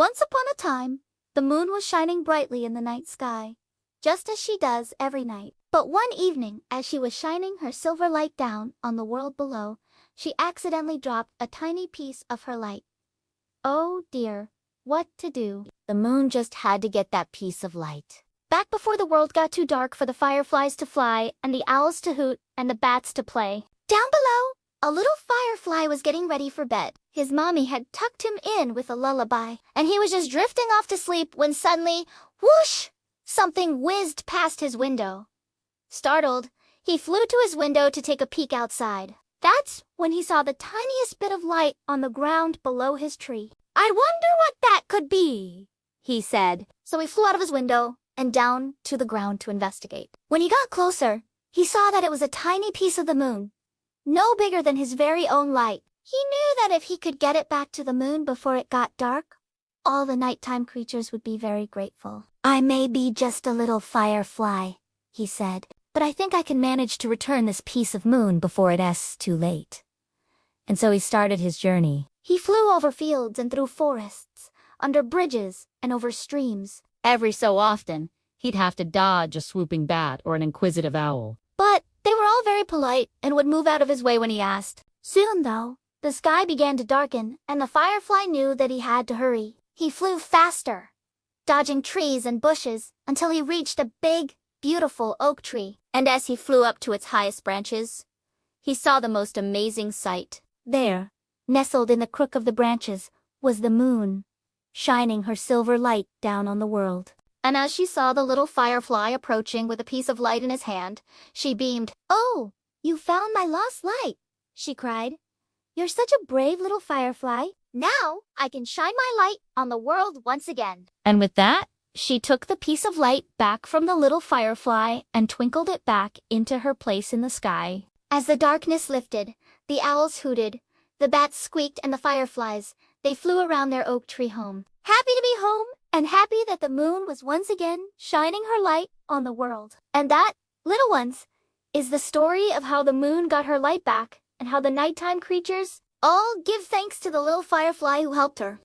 Once upon a time, the moon was shining brightly in the night sky, just as she does every night. But one evening, as she was shining her silver light down on the world below, she accidentally dropped a tiny piece of her light. Oh dear, what to do? The moon just had to get that piece of light. Back before the world got too dark for the fireflies to fly and the owls to hoot and the bats to play. Down below, a little firefly was getting ready for bed. His mommy had tucked him in with a lullaby, and he was just drifting off to sleep when suddenly, whoosh! Something whizzed past his window. Startled, he flew to his window to take a peek outside. That's when he saw the tiniest bit of light on the ground below his tree. "I wonder what that could be," he said. So he flew out of his window and down to the ground to investigate. When he got closer, he saw that it was a tiny piece of the moon, no bigger than his very own light. He knew that if he could get it back to the moon before it got dark, all the nighttime creatures would be very grateful. "I may be just a little firefly," he said, "but I think I can manage to return this piece of moon before it's too late." And so he started his journey. He flew over fields and through forests, under bridges and over streams. Every so often, he'd have to dodge a swooping bat or an inquisitive owl. But they were all very polite and would move out of his way when he asked. Soon, though, the sky began to darken, and the firefly knew that he had to hurry. He flew faster, dodging trees and bushes, until he reached a big, beautiful oak tree. And as he flew up to its highest branches, he saw the most amazing sight. There, nestled in the crook of the branches, was the moon, shining her silver light down on the world. And as she saw the little firefly approaching with a piece of light in his hand, she beamed. "Oh, you found my lost light," she cried. "You're such a brave little firefly. Now I can shine my light on the world once again." And with that, she took the piece of light back from the little firefly and twinkled it back into her place in the sky. As the darkness lifted, the owls hooted, the bats squeaked, and the fireflies, they flew around their oak tree home. Happy to be home, and happy that the moon was once again shining her light on the world. And that, little ones, is the story of how the moon got her light back and how the nighttime creatures all give thanks to the little firefly who helped her.